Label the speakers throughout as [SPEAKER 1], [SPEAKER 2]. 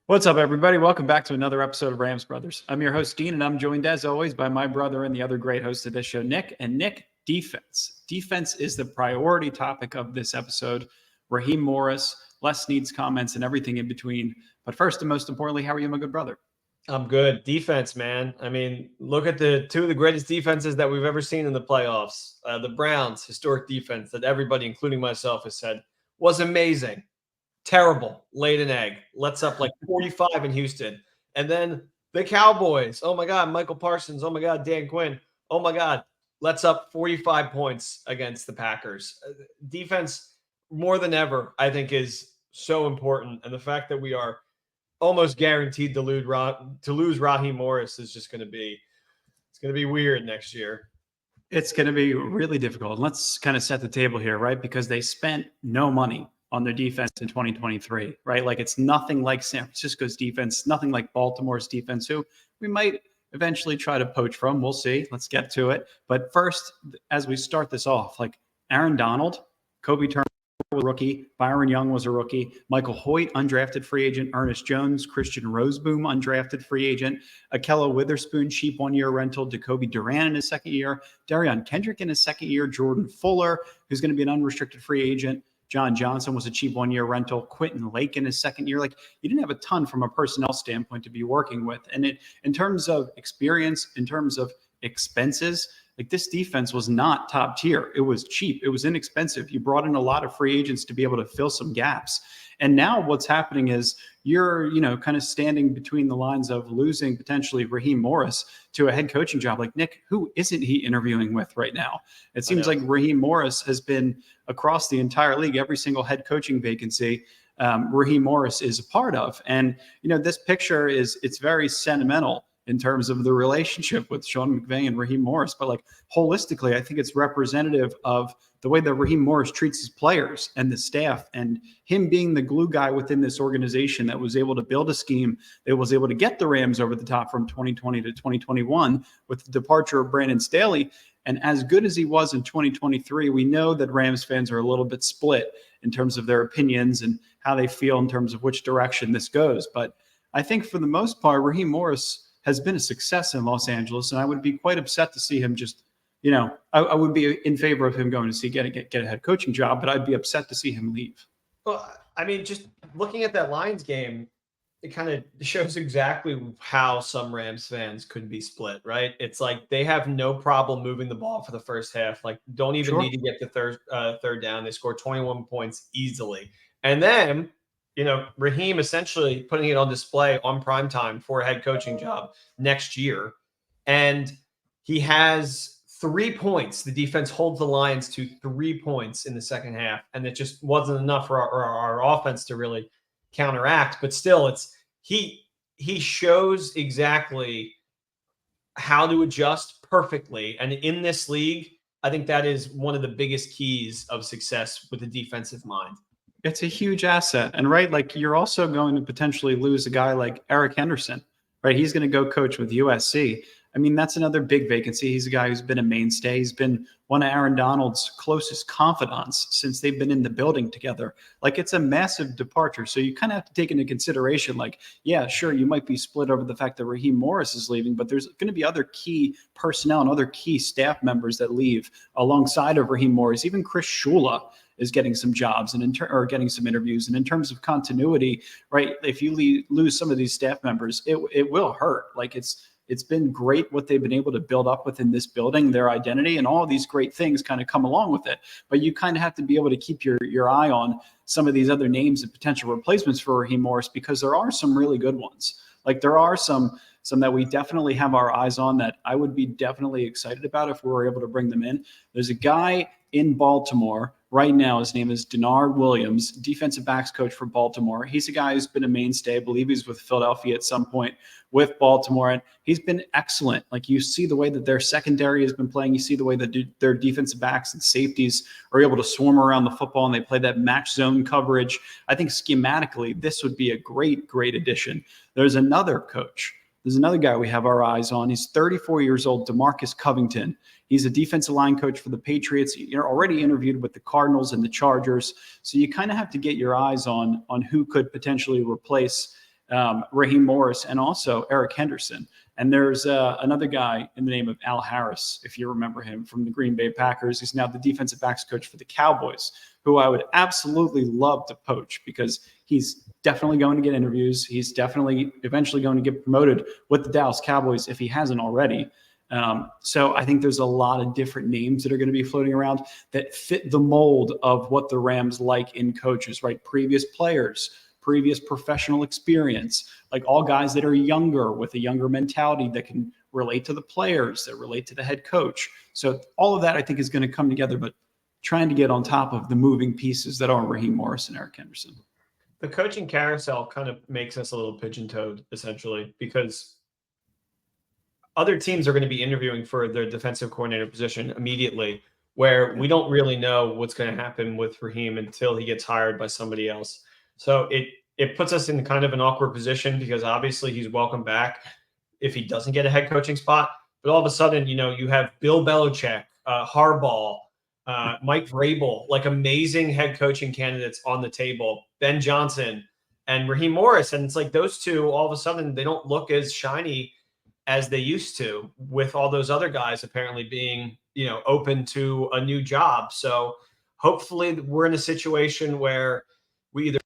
[SPEAKER 1] What's up, everybody? Welcome back to another episode of Rams Brothers. I'm your host, Dean, and I'm joined, as always, by my brother and the other great host of this show, Nick. And Nick, defense. Defense is the priority topic of this episode. Raheem Morris, Les needs comments, and everything in between. But first and most importantly, how are you, my good brother?
[SPEAKER 2] I'm good. Defense, man. I mean, look at the two of the greatest defenses that we've ever seen in the playoffs. The Browns' historic defense that everybody, including myself, has said was amazing. Terrible. Laid an egg. Lets up like 45 in Houston. And then the Cowboys. Oh, my God. Michael Parsons. Oh, my God. Dan Quinn. Oh, my God. Lets up 45 points against the Packers. Defense, more than ever, I think, is so important. And the fact that we are almost guaranteed to lose Raheem Morris is just going to be weird next year.
[SPEAKER 1] It's going to be really difficult. And let's kind of set the table here, right? Because they spent no money on their defense in 2023, right? Like it's nothing like San Francisco's defense, nothing like Baltimore's defense, who we might eventually try to poach from. We'll see. Let's get to it. But first, as we start this off, like Aaron Donald, Kobe Turner was a rookie, Byron Young was a rookie, Michael Hoyt, undrafted free agent, Ernest Jones, Christian Roseboom, undrafted free agent, Akello Witherspoon, cheap one-year rental, Jacoby Duran in his second year, Darion Kendrick in his second year, Jordan Fuller, who's going to be an unrestricted free agent, John Johnson was a cheap one-year rental, Quentin Lake in his second year. Like, you didn't have a ton from a personnel standpoint to be working with. And in terms of experience, in terms of expenses, like this defense was not top tier. It was cheap. It was inexpensive. You brought in a lot of free agents to be able to fill some gaps. And now what's happening is you're, kind of standing between the lines of losing potentially Raheem Morris to a head coaching job. Like, Nick, who isn't he interviewing with right now? It seems like Raheem Morris has been across the entire league, every single head coaching vacancy Raheem Morris is a part of. And, this picture it's very sentimental in terms of the relationship with Sean McVay and Raheem Morris. But like holistically, I think it's representative of the way that Raheem Morris treats his players and the staff, and him being the glue guy within this organization that was able to build a scheme that was able to get the Rams over the top from 2020 to 2021 with the departure of Brandon Staley. And as good as he was in 2023, we know that Rams fans are a little bit split in terms of their opinions and how they feel in terms of which direction this goes. But I think for the most part, Raheem Morris has been a success in Los Angeles, and I would be quite upset to see him just, I would be in favor of him going to get a head coaching job, but I'd be upset to see him leave.
[SPEAKER 2] Well, I mean, just looking at that Lions game, it kind of shows exactly how some Rams fans could be split, right? It's like they have no problem moving the ball for the first half. Like, don't even need to get the third down. They scored 21 points easily. And then Raheem essentially putting it on display on primetime for a head coaching job next year. And he has 3 points. The defense holds the Lions to 3 points in the second half. And it just wasn't enough for our offense to really counteract. But still, he shows exactly how to adjust perfectly. And in this league, I think that is one of the biggest keys of success with a defensive mind.
[SPEAKER 1] It's a huge asset. And right, like you're also going to potentially lose a guy like Eric Henderson, right? He's going to go coach with USC. I mean, that's another big vacancy. He's a guy who's been a mainstay. He's been one of Aaron Donald's closest confidants since they've been in the building together. Like, it's a massive departure. So you kind of have to take into consideration, like, yeah, sure, you might be split over the fact that Raheem Morris is leaving, but there's going to be other key personnel and other key staff members that leave alongside of Raheem Morris. Even Chris Shula is getting some jobs or getting some interviews. And in terms of continuity, right, if you lose some of these staff members, it will hurt. Like, it's been great what they've been able to build up within this building, their identity, and all of these great things kind of come along with it. But you kind of have to be able to keep your eye on some of these other names and potential replacements for Raheem Morris, because there are some really good ones. Like, there are some that we definitely have our eyes on that I would be definitely excited about if we were able to bring them in. There's a guy in Baltimore right now. His name is Denard Williams, defensive backs coach for Baltimore. He's a guy who's been a mainstay. I believe he's with Philadelphia at some point with Baltimore, and he's been excellent. Like, you see the way that their secondary has been playing. You see the way that their defensive backs and safeties are able to swarm around the football, and they play that match zone coverage. I think schematically, this would be a great, great addition. There's another coach. There's another guy we have our eyes on. He's 34 years old, DeMarcus Covington. He's a defensive line coach for the Patriots. You're already interviewed with the Cardinals and the Chargers. So you kind of have to get your eyes on who could potentially replace Raheem Morris, and also Eric Henderson. And there's another guy in the name of Al Harris, if you remember him, from the Green Bay Packers. He's now the defensive backs coach for the Cowboys, who I would absolutely love to poach because he's definitely going to get interviews. He's definitely eventually going to get promoted with the Dallas Cowboys if he hasn't already. So I think there's a lot of different names that are going to be floating around that fit the mold of what the Rams like in coaches, right? Previous players, previous professional experience, like all guys that are younger with a younger mentality that can relate to the players, that relate to the head coach. So all of that I think is going to come together, but trying to get on top of the moving pieces that are Raheem Morris and Eric Henderson.
[SPEAKER 2] The coaching carousel kind of makes us a little pigeon-toed, essentially, because other teams are going to be interviewing for their defensive coordinator position immediately, where we don't really know what's going to happen with Raheem until he gets hired by somebody else. So it puts us in kind of an awkward position because obviously he's welcome back if he doesn't get a head coaching spot. But all of a sudden, you have Bill Belichick, Harbaugh, Mike Vrabel, like amazing head coaching candidates on the table, Ben Johnson and Raheem Morris. And it's like those two, all of a sudden, they don't look as shiny as they used to, with all those other guys apparently being, open to a new job. So hopefully we're in a situation where we either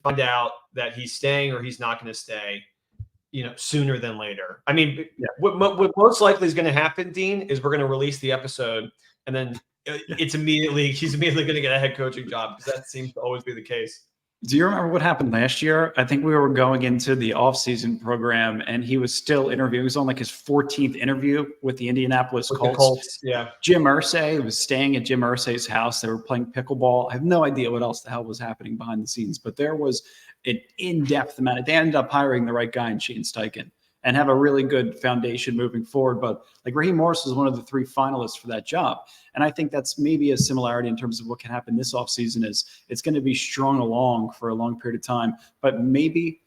[SPEAKER 2] find out that he's staying or he's not going to stay, sooner than later. I mean, what most likely is going to happen, Dean, is we're going to release the episode and then he's immediately going to get a head coaching job, because that seems to always be the case.
[SPEAKER 1] Do you remember what happened last year? I think we were going into the offseason program and he was still interviewing. He was on like his 14th interview with the Indianapolis Colts.
[SPEAKER 2] Yeah.
[SPEAKER 1] Jim Irsay was staying at Jim Irsay's house. They were playing pickleball. I have no idea what else the hell was happening behind the scenes, but there was an in-depth amount. They ended up hiring the right guy in Shane Steichen and have a really good foundation moving forward. But like Raheem Morris was one of the 3 finalists for that job. And I think that's maybe a similarity in terms of what can happen this offseason is it's going to be strung along for a long period of time. But maybe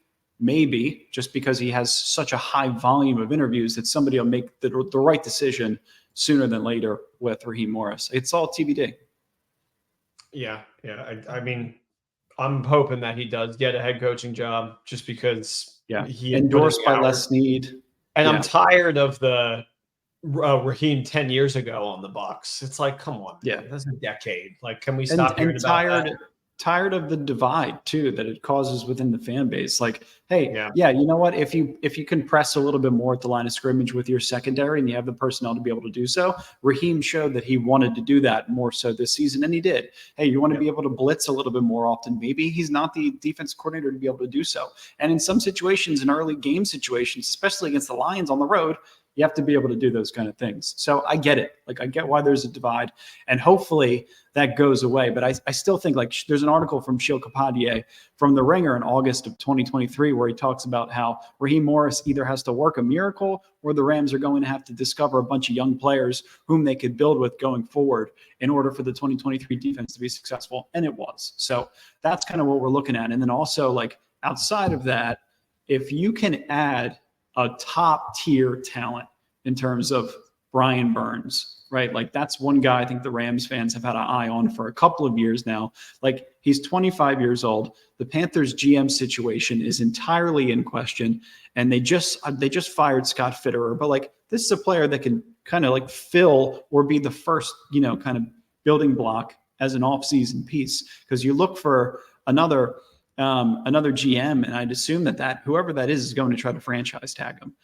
[SPEAKER 1] just because he has such a high volume of interviews that somebody will make the right decision sooner than later with Raheem Morris. It's all TBD.
[SPEAKER 2] Yeah. I mean, I'm hoping that he does get a head coaching job just because he
[SPEAKER 1] endorsed by Les Snead.
[SPEAKER 2] And I'm tired of the Raheem 10 years ago on the Bucs. It's like, come on, that's a decade. Like, can we stop hearing about that?
[SPEAKER 1] Tired of the divide too that it causes within the fan base. Like, hey, you know what? If you can press a little bit more at the line of scrimmage with your secondary and you have the personnel to be able to do so, Raheem showed that he wanted to do that more so this season, and he did. Hey, you want to be able to blitz a little bit more often. Maybe he's not the defense coordinator to be able to do so. And in some situations, in early game situations, especially against the Lions on the road, you have to be able to do those kind of things. So I get it. Like, I get why there's a divide, and hopefully that goes away. But I still think, like, there's an article from Sheil Kapadia from The Ringer in August of 2023 where he talks about how Raheem Morris either has to work a miracle or the Rams are going to have to discover a bunch of young players whom they could build with going forward in order for the 2023 defense to be successful. And it was. So that's kind of what we're looking at. And then also, like, outside of that, if you can add a top tier talent in terms of Brian Burns, right? Like, that's one guy I think the Rams fans have had an eye on for a couple of years now. Like, he's 25 years old. The Panthers GM situation is entirely in question. And they just fired Scott Fitterer, but like, this is a player that can kind of like fill or be the first, kind of building block as an offseason piece. Because you look for another GM, and I'd assume that whoever that is going to try to franchise tag him,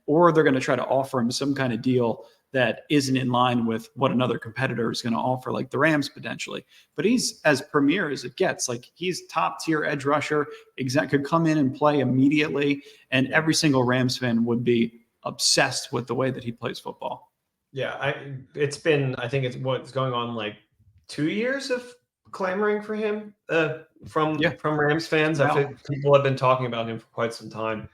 [SPEAKER 1] or they're going to try to offer him some kind of deal that isn't in line with what another competitor is going to offer, like the Rams potentially. But he's as premier as it gets. Like, he's top tier edge rusher, could come in and play immediately, and every single Rams fan would be obsessed with the way that he plays football.
[SPEAKER 2] Yeah, I think it's what's going on, like 2 years of clamoring for him from Rams fans. I think people have been talking about him for quite some time.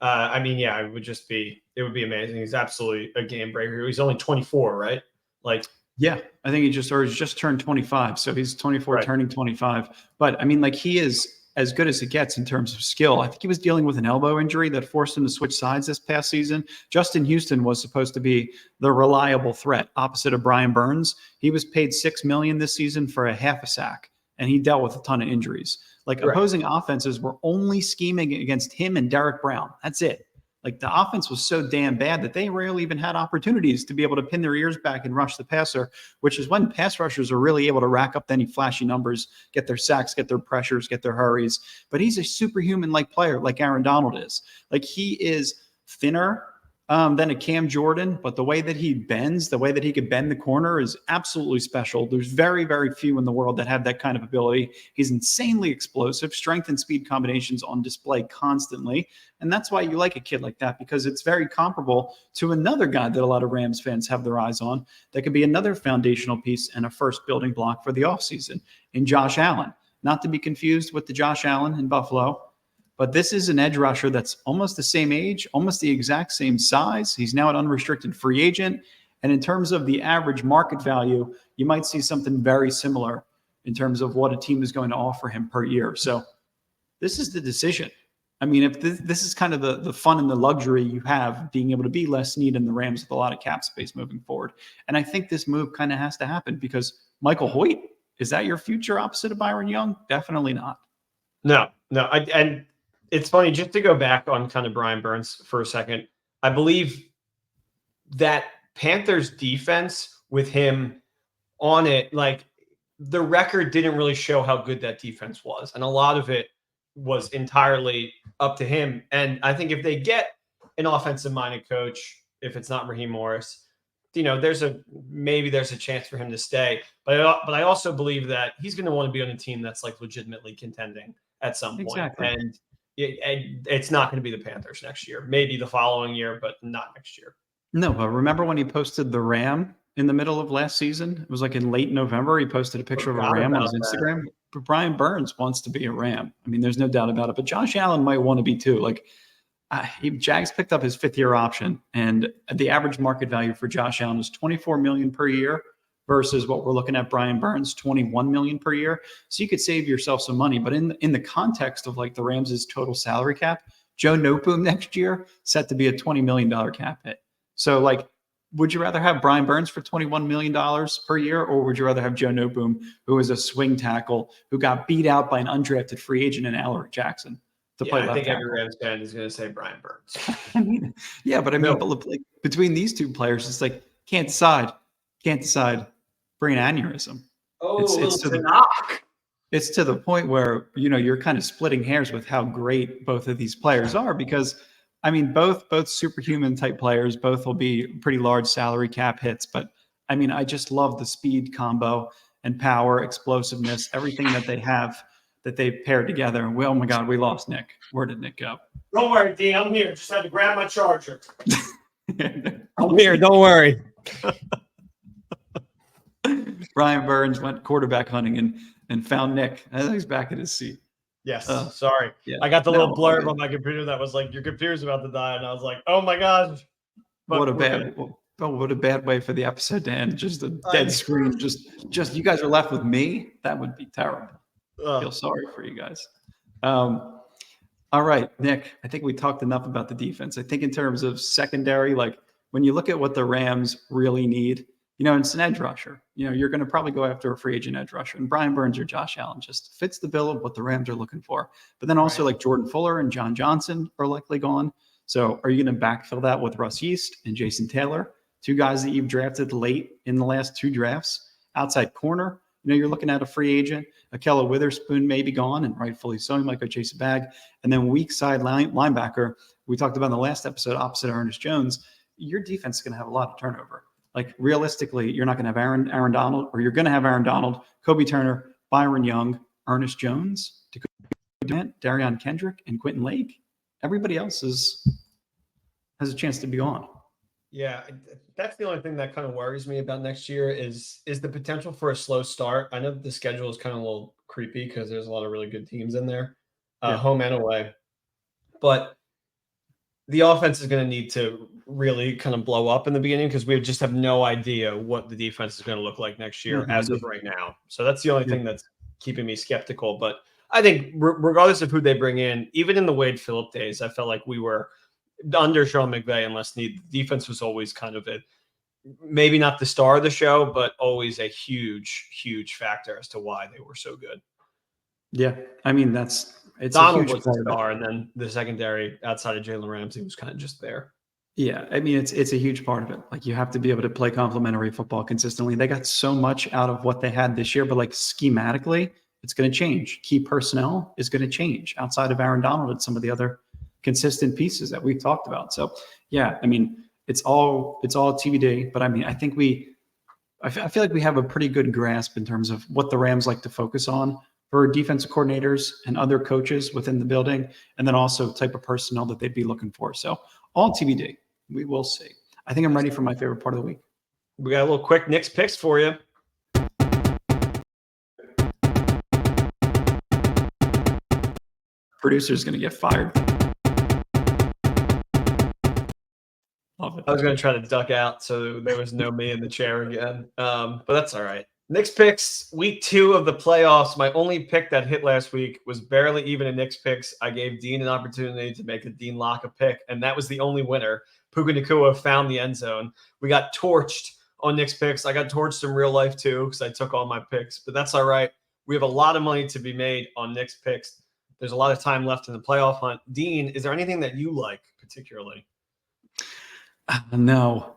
[SPEAKER 2] It would be amazing. He's absolutely a game breaker. He's only 24, right? Like,
[SPEAKER 1] I think he's just turned 25. So he's 24, right, turning 25. But I mean, like, he is as good as it gets in terms of skill. I think he was dealing with an elbow injury that forced him to switch sides this past season. Justin Houston was supposed to be the reliable threat opposite of Brian Burns. He was paid $6 million this season for a half a sack, and he dealt with a ton of injuries. Like
[SPEAKER 2] Right.
[SPEAKER 1] opposing offenses were only scheming against him and Derek Brown. That's it. Like the offense was so damn bad that they rarely even had opportunities to be able to pin their ears back and rush the passer, which is when pass rushers are really able to rack up any flashy numbers, get their sacks, get their pressures, get their hurries. But he's a superhuman-like player, like Aaron Donald is. Like he is thinner than a Cam Jordan, but the way that he bends, the way that he could bend the corner is absolutely special. There's very, very few in the world that have that kind of ability. He's insanely explosive, strength and speed combinations on display constantly. And that's why you like a kid like that, because it's very comparable to another guy that a lot of Rams fans have their eyes on that could be another foundational piece and a first building block for the offseason in Josh Allen. Not to be confused with the Josh Allen in Buffalo, but this is an edge rusher that's almost the same age, almost the exact same size. He's now an unrestricted free agent. And in terms of the average market value, you might see something very similar in terms of what a team is going to offer him per year. So this is the decision. I mean, if this is kind of the fun and the luxury you have being able to be less need in the Rams with a lot of cap space moving forward. And I think this move kind of has to happen because Michael Hoyt, is that your future opposite of Byron Young? Definitely not.
[SPEAKER 2] No. And it's funny, just to go back on kind of Brian Burns for a second. I believe that Panthers defense with him on it, like the record didn't really show how good that defense was. And a lot of it was entirely up to him. And I think if they get an offensive minded coach, if it's not Raheem Morris, there's a chance for him to stay. But I also believe that he's going to want to be on a team that's like legitimately contending at some point.
[SPEAKER 1] Exactly.
[SPEAKER 2] And it's not going to be the Panthers next year, maybe the following year, but not next year.
[SPEAKER 1] No, but remember when he posted the Ram in the middle of last season? It was like in late November. He posted a picture of a Ram on his Instagram. But Brian Burns wants to be a Ram. I mean, there's no doubt about it. But Josh Allen might want to be too. Like, Jags picked up his fifth-year option, and the average market value for Josh Allen is $24 million per year versus what we're looking at Brian Burns, $21 million per year. So you could save yourself some money. But in the context of like the Rams' total salary cap, Joe Noteboom next year set to be a $20 million cap hit. So like, would you rather have Brian Burns for $21 million per year, or would you rather have Joe Noteboom, who is a swing tackle, who got beat out by an undrafted free agent in Alaric Jackson to play left tackle?
[SPEAKER 2] I think every Rams fan is going to say Brian Burns.
[SPEAKER 1] I mean, yeah, but like, between these two players, it's like can't decide. Brain aneurysm. It's to the point where you're kind of splitting hairs with how great both of these players are, because I mean both superhuman type players, both will be pretty large salary cap hits, but I mean I just love the speed combo and power, explosiveness, everything that they have that they paired together. And oh my God, we lost Nick. Where did Nick go?
[SPEAKER 2] Don't worry, D. I'm here. Just had to grab my charger.
[SPEAKER 3] I'm here. Don't worry.
[SPEAKER 1] Brian Burns went quarterback hunting and found Nick. I think he's back in his seat.
[SPEAKER 2] Yes. Sorry.
[SPEAKER 1] Yeah.
[SPEAKER 2] I got the little blurb on my computer that was like, your computer's about to die. And I was like, oh my gosh.
[SPEAKER 1] What a bad way for the episode to end. Just a dead screen. Just you guys are left with me. That would be terrible. I feel sorry for you guys. All right, Nick, I think we talked enough about the defense. I think in terms of secondary, like when you look at what the Rams really need, it's an edge rusher. You're going to probably go after a free agent edge rusher. And Brian Burns or Josh Allen just fits the bill of what the Rams are looking for. But then also like Jordan Fuller and John Johnson are likely gone. So are you going to backfill that with Russ Yeast and Jason Taylor, two guys that you've drafted late in the last two drafts? Outside corner, you're looking at a free agent. Akella Witherspoon may be gone, and rightfully so. He might go chase a bag. And then weak side linebacker, we talked about in the last episode, opposite Ernest Jones, your defense is going to have a lot of turnover. Like realistically, you're not going to have Aaron Donald, or you're going to have Aaron Donald, Kobe Turner, Byron Young, Ernest Jones, Darion Kendrick, and Quentin Lake. Everybody else has a chance to be on.
[SPEAKER 2] Yeah, that's the only thing that kind of worries me about next year is the potential for a slow start. I know the schedule is kind of a little creepy because there's a lot of really good teams in there, home and away. But the offense is going to need to really kind of blow up in the beginning because we just have no idea what the defense is going to look like next year as of right now. So that's the only thing that's keeping me skeptical. But I think regardless of who they bring in, even in the Wade Phillip days, I felt like we were under Sean McVay and Les Snead. The defense was always kind of maybe not the star of the show, but always a huge, huge factor as to why they were so good.
[SPEAKER 1] Yeah. I mean, it's a
[SPEAKER 2] Donald
[SPEAKER 1] huge
[SPEAKER 2] was the
[SPEAKER 1] part of it.
[SPEAKER 2] star, and then the secondary outside of Jalen Ramsey was kind of just there.
[SPEAKER 1] Yeah, I mean it's a huge part of it. Like you have to be able to play complementary football consistently. They got so much out of what they had this year, but like schematically, it's going to change. Key personnel is going to change outside of Aaron Donald and some of the other consistent pieces that we've talked about. So yeah, I mean it's all TBD. But I mean I think I feel like we have a pretty good grasp in terms of what the Rams like to focus on for defensive coordinators and other coaches within the building, and then also type of personnel that they'd be looking for. So all TBD. We will see. I think I'm ready for my favorite part of the week.
[SPEAKER 2] We got a little quick Knicks picks for you.
[SPEAKER 1] Producer's going to get fired. Love it.
[SPEAKER 2] I was going to try to duck out so there was no me in the chair again, but that's all right. Knicks picks, week 2 of the playoffs. My only pick that hit last week was barely even a Knicks picks. I gave Dean an opportunity to make a Dean Lock a pick, and that was the only winner. Puka Nacua found the end zone. We got torched on Knicks picks. I got torched in real life too because I took all my picks, but that's all right. We have a lot of money to be made on Knicks picks. There's a lot of time left in the playoff hunt. Dean, is there anything that you like particularly?
[SPEAKER 1] No.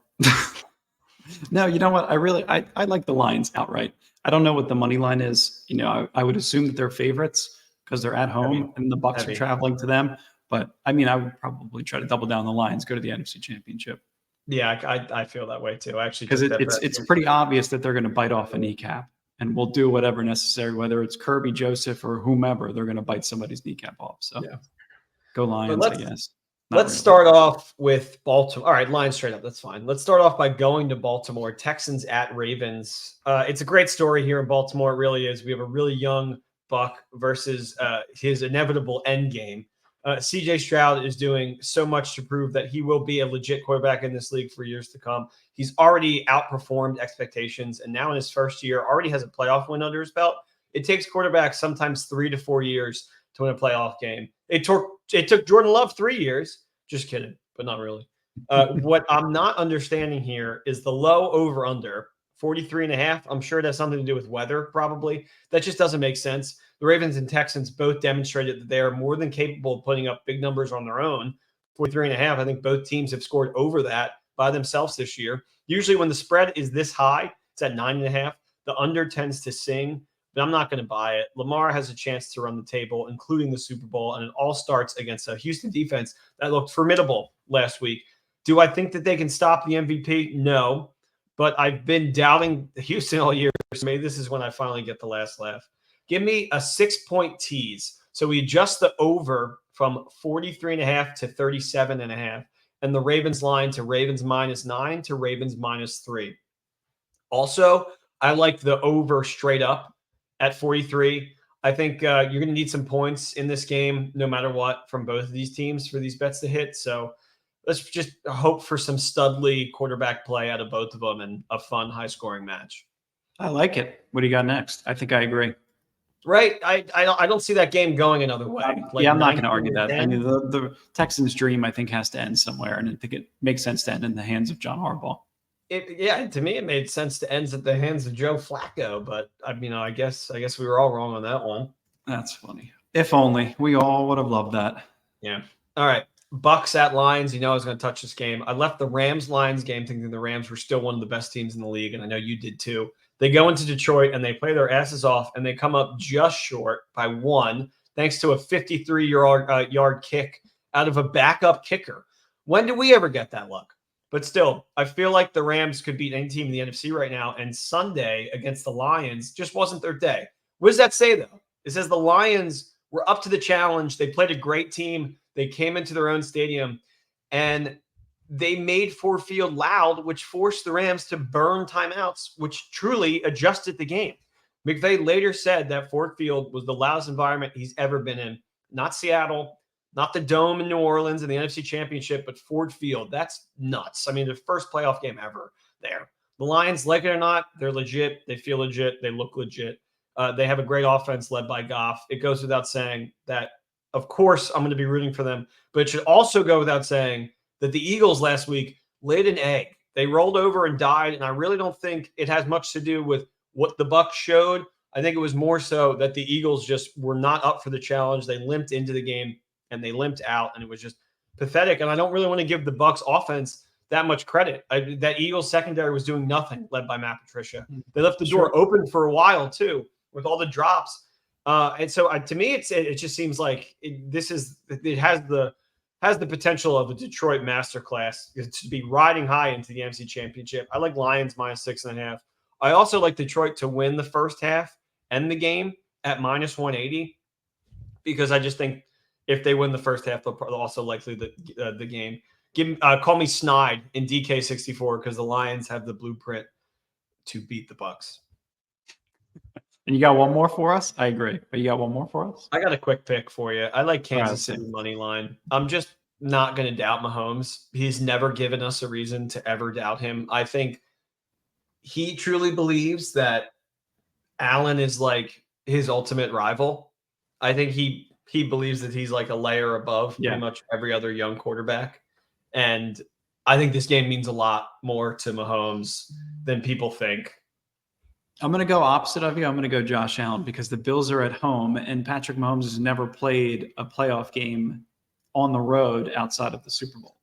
[SPEAKER 1] No, you know what? I like the Lions outright. I don't know what the money line is. You know, I would assume that they're favorites because they're at home and the Bucks are traveling to them. But I mean, I would probably try to double down the Lions, go to the NFC Championship.
[SPEAKER 2] Yeah, I feel that way too. Actually,
[SPEAKER 1] because it's pretty obvious that they're going to bite off a kneecap, and we'll do whatever necessary, whether it's Kirby, Joseph, or whomever. They're going to bite somebody's kneecap off. So yeah, go Lions, I guess.
[SPEAKER 2] Let's start off with Baltimore. All right, Lions straight up. That's fine. Let's start off by going to Baltimore. Texans at Ravens. It's a great story here in Baltimore. It really is. We have a really young Buck versus his inevitable end game. CJ Stroud is doing so much to prove that he will be a legit quarterback in this league for years to come. He's already outperformed expectations, and now in his first year already has a playoff win under his belt. It takes quarterbacks sometimes 3 to 4 years to win a playoff game. It took Jordan Love 3 years. Just kidding, but not really. What I'm not understanding here is the low over-under, 43.5. I'm sure it has something to do with weather, probably. That just doesn't make sense. The Ravens and Texans both demonstrated that they are more than capable of putting up big numbers on their own. 43.5, I think both teams have scored over that by themselves this year. Usually when the spread is this high, it's at 9.5. The under tends to sing, but I'm not going to buy it. Lamar has a chance to run the table, including the Super Bowl, and it all starts against a Houston defense that looked formidable last week. Do I think that they can stop the MVP? No, but I've been doubting Houston all year, so maybe this is when I finally get the last laugh. Give me a 6-point tease. So we adjust the over from 43.5 to 37.5, and the Ravens line to Ravens -9 to Ravens -3. Also, I like the over straight up at 43. I think you're going to need some points in this game, no matter what, from both of these teams for these bets to hit. So let's just hope for some studly quarterback play out of both of them and a fun, high-scoring match.
[SPEAKER 1] I like it. What do you got next? I think I agree.
[SPEAKER 2] Right. I don't see that game going another way.
[SPEAKER 1] Like I'm not going to argue that. I mean, the Texans' dream, I think, has to end somewhere, and I think it makes sense to end in the hands of John Harbaugh.
[SPEAKER 2] To me, it made sense to end at the hands of Joe Flacco, but I guess we were all wrong on that one.
[SPEAKER 1] That's funny. If only we all would have loved that.
[SPEAKER 2] Yeah. All right. Bucks at Lions. I was going to touch this game. I left the Rams-Lions game thinking the Rams were still one of the best teams in the league, and I know you did too. They go into Detroit and they play their asses off, and they come up just short by 1, thanks to a 53-yard kick out of a backup kicker. When did we ever get that luck? But still, I feel like the Rams could beat any team in the NFC right now, and Sunday against the Lions just wasn't their day. What does that say, though? It says the Lions were up to the challenge. They played a great team. They came into their own stadium, and they made Ford Field loud, which forced the Rams to burn timeouts, which truly adjusted the game. McVay later said that Ford Field was the loudest environment he's ever been in. Not Seattle, not the Dome in New Orleans in the NFC Championship, but Ford Field. That's nuts. I mean, the first playoff game ever there. The Lions, like it or not, they're legit. They feel legit. They look legit. They have a great offense led by Goff. It goes without saying that, of course, I'm going to be rooting for them, but it should also go without saying that the Eagles last week laid an egg. They rolled over and died, and I really don't think it has much to do with what the Bucs showed I think it was more so that the Eagles just were not up for the challenge. They limped into the game and they limped out, and it was just pathetic. And I don't really want to give the Bucs offense that much credit. That Eagles secondary was doing nothing, led by Matt Patricia. They left the door open for a while too, with all the drops. And so to me, it just seems like it has the potential of a Detroit masterclass to be riding high into the NFC Championship. I like Lions -6.5. I also like Detroit to win the first half and the game at -180, because I just think if they win the first half, they'll also likely the game. Call me snide in DK64, because the Lions have the blueprint to beat the Bucs.
[SPEAKER 1] And you got one more for us? I agree. But you got one more for us?
[SPEAKER 2] I got a quick pick for you. I like Kansas
[SPEAKER 1] All right,
[SPEAKER 2] City money line. I'm just not going to doubt Mahomes. He's never given us a reason to ever doubt him. I think he truly believes that Allen is like his ultimate rival. I think he believes that he's like a layer above pretty much every other young quarterback. And I think this game means a lot more to Mahomes than people think.
[SPEAKER 1] I'm going to go opposite of you. I'm going to go Josh Allen, because the Bills are at home and Patrick Mahomes has never played a playoff game on the road outside of the Super Bowl.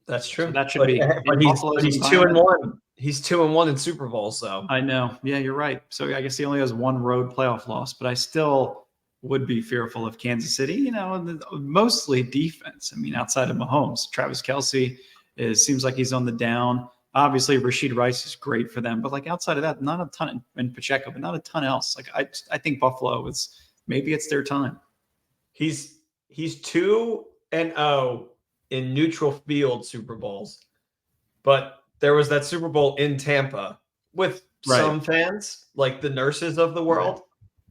[SPEAKER 2] That's true.
[SPEAKER 1] So that should be.
[SPEAKER 2] But he's 2-1. He's 2-1 in Super Bowls, though.
[SPEAKER 1] I know. Yeah, you're right. So I guess he only has one road playoff loss, but I still would be fearful of Kansas City, mostly defense. I mean, outside of Mahomes, Travis Kelce seems like he's on the down. Obviously, Rashid Rice is great for them, but like outside of that, not a ton, and Pacheco, but not a ton else. Like I think Buffalo maybe it's their time.
[SPEAKER 2] He's 2-0 in neutral field Super Bowls, but there was that Super Bowl in Tampa with some fans, like the nurses of the world. Right.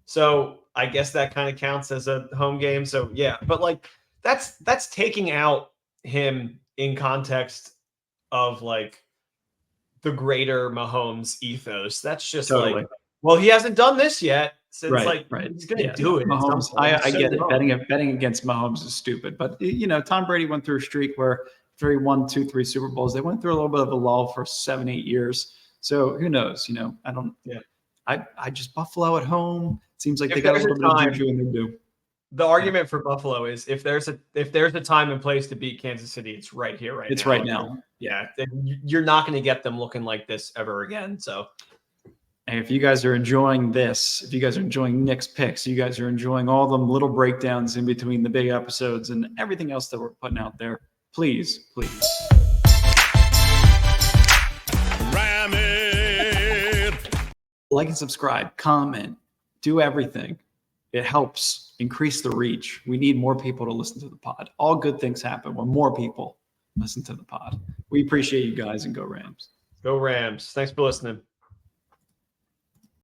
[SPEAKER 2] So I guess that kind of counts as a home game. So yeah, but like that's taking out him in context of like the greater Mahomes ethos. That's just like, well, he hasn't done this yet. So it's he's going to do it.
[SPEAKER 1] Mahomes, I get it. Betting against Mahomes is stupid. But, Tom Brady went through a streak where he won 2-3 Super Bowls. They went through a little bit of a lull for 7-8 years. So who knows? I don't. Yeah. I just Buffalo at home. It seems like they got a little bit of juju in their do.
[SPEAKER 2] The argument for Buffalo is if there's a time and place to beat Kansas City, it's right here, right now.
[SPEAKER 1] It's right now.
[SPEAKER 2] Yeah. You're not going to get them looking like this ever again. So.
[SPEAKER 1] Hey, if you guys are enjoying this, if you guys are enjoying Nick's picks, you guys are enjoying all the little breakdowns in between the big episodes and everything else that we're putting out there, please.
[SPEAKER 4] Ram it.
[SPEAKER 1] Like and subscribe, comment, do everything. It helps increase the reach. We need more people to listen to the pod. All good things happen when more people listen to the pod. We appreciate you guys, and go Rams.
[SPEAKER 2] Go Rams. Thanks for listening.